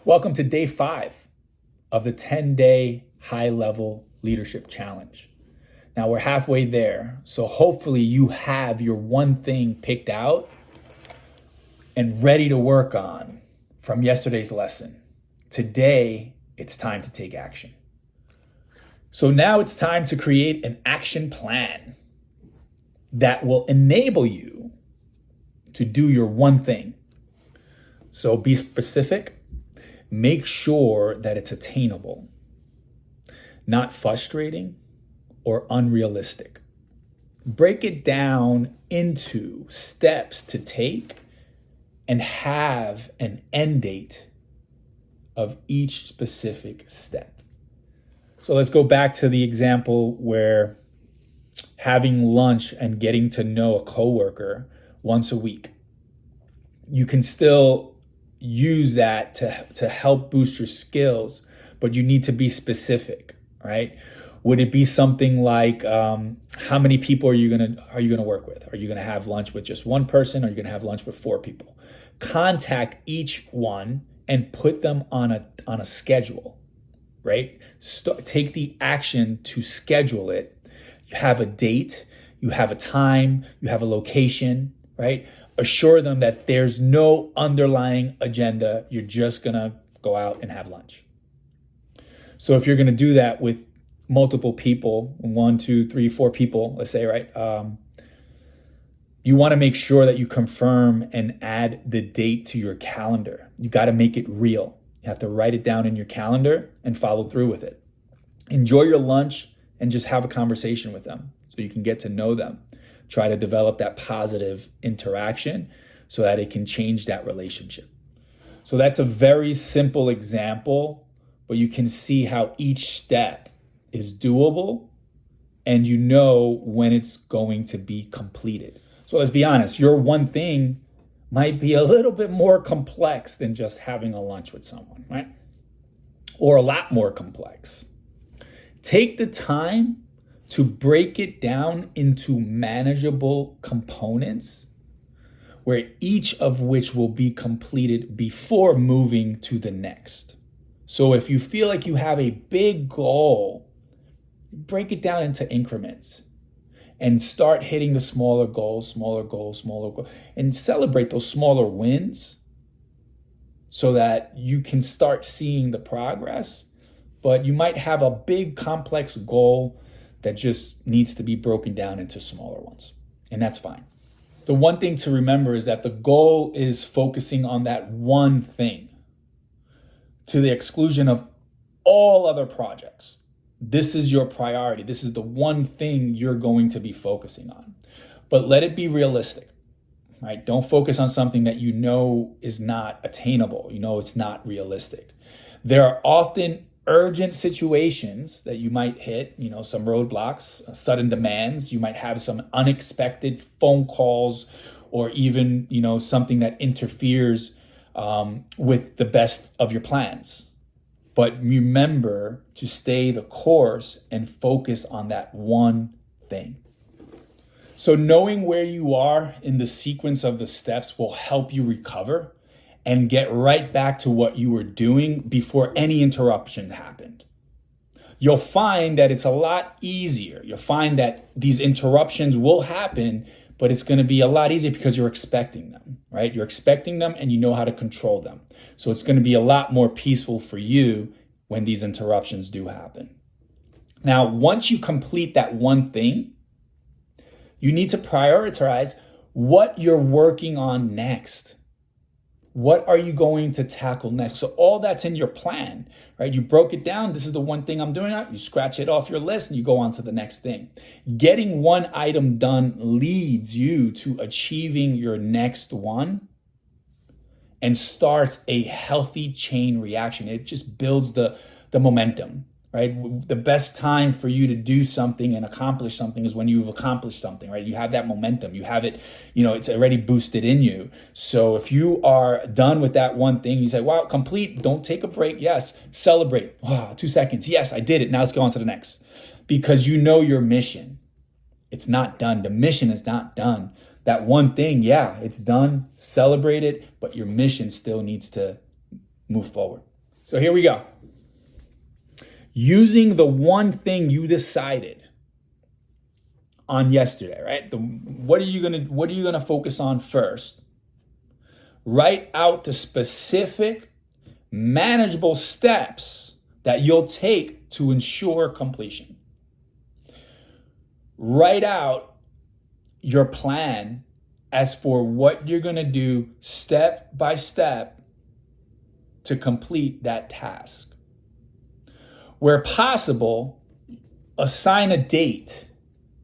Welcome to day 5 of the 10-day high-level leadership challenge. Now we're halfway there, so hopefully you have your one thing picked out and ready to work on from yesterday's lesson. Today, it's time to take action. So now it's time to create an action plan that will enable you to do your one thing. So be specific. Make sure that it's attainable, not frustrating or unrealistic. Break it down into steps to take and have an end date of each specific step. So let's go back to the example where having lunch and getting to know a coworker once a week. You can still use that to help boost your skills, but you need to be specific, right? Would it be something like how many people are you gonna work with? Are you gonna have lunch with just one person? Or are you gonna have lunch with 4 people? Contact each one and put them on a schedule, right? Take the action to schedule it. You have a date, you have a time, you have a location, right? Assure them that there's no underlying agenda. You're just gonna go out and have lunch. So if you're gonna do that with multiple people, 1, 2, 3, 4 people, let's say, right? You wanna make sure that you confirm and add the date to your calendar. You gotta make it real. You have to write it down in your calendar and follow through with it. Enjoy your lunch and just have a conversation with them so you can get to know them. Try to develop that positive interaction so that it can change that relationship. So that's a very simple example, but you can see how each step is doable and you know when it's going to be completed. So let's be honest, your one thing might be a little bit more complex than just having a lunch with someone, right? Or a lot more complex. Take the time to break it down into manageable components where each of which will be completed before moving to the next. So if you feel like you have a big goal, break it down into increments and start hitting the smaller goals, and celebrate those smaller wins so that you can start seeing the progress. But you might have a big complex goal that just needs to be broken down into smaller ones. And that's fine. The one thing to remember is that the goal is focusing on that one thing to the exclusion of all other projects. This is your priority. This is the one thing you're going to be focusing on. But let it be realistic, right? Don't focus on something that you know is not attainable. You know it's not realistic. There are often urgent situations that you might hit, some roadblocks, sudden demands. You might have some unexpected phone calls or even, something that interferes with the best of your plans. But remember to stay the course and focus on that one thing. So knowing where you are in the sequence of the steps will help you recover and get right back to what you were doing before any interruption happened. You'll find that it's a lot easier. You'll find that these interruptions will happen, but it's going to be a lot easier because you're expecting them, right? You're expecting them and you know how to control them. So it's going to be a lot more peaceful for you when these interruptions do happen. Now, once you complete that one thing, you need to prioritize what you're working on next. What are you going to tackle next? So all that's in your plan, right? You broke it down. This is the one thing I'm doing. You scratch it off your list and you go on to the next thing. Getting one item done leads you to achieving your next one and starts a healthy chain reaction. It just builds the momentum, right? The best time for you to do something and accomplish something is when you've accomplished something, right? You have that momentum. You have it, it's already boosted in you. So if you are done with that one thing, you say, wow, complete, don't take a break. Yes. Celebrate. Wow, 2 seconds. Yes, I did it. Now let's go on to the next. Because you know your mission. It's not done. The mission is not done. That one thing, yeah, it's done. Celebrate it. But your mission still needs to move forward. So here we go. Using the one thing you decided on yesterday, right? What are you gonna focus on first? Write out the specific, manageable steps that you'll take to ensure completion. Write out your plan as for what you're gonna do step by step to complete that task. Where possible, assign a date,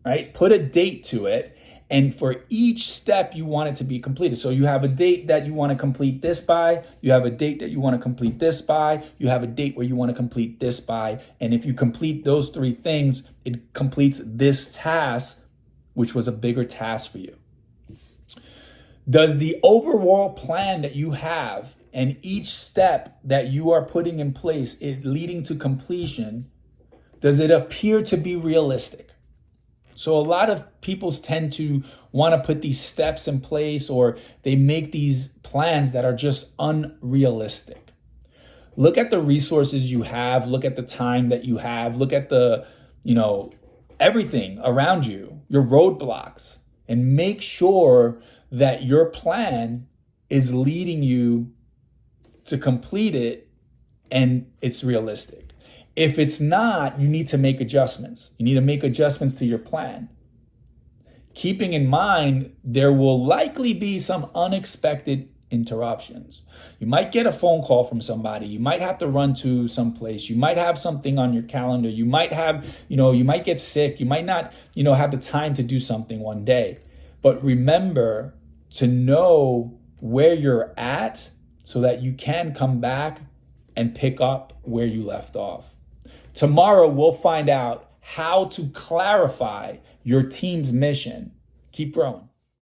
right? Put a date to it. And for each step, you want it to be completed. So you have a date that you want to complete this by. You have a date that you want to complete this by. You have a date where you want to complete this by. And if you complete those three things, it completes this task, which was a bigger task for you. Does the overall plan that you have and each step that you are putting in place is leading to completion, does it appear to be realistic? So a lot of people tend to want to put these steps in place, or they make these plans that are just unrealistic. Look at the resources you have, look at the time that you have, look at the, everything around you, your roadblocks, and make sure that your plan is leading you to complete it and it's realistic. If it's not, you need to make adjustments. You need to make adjustments to your plan. Keeping in mind, there will likely be some unexpected interruptions. You might get a phone call from somebody. You might have to run to some place. You might have something on your calendar. You might have, you might get sick. You might not, have the time to do something one day. But remember to know where you're at so that you can come back and pick up where you left off. Tomorrow, we'll find out how to clarify your team's mission. Keep growing.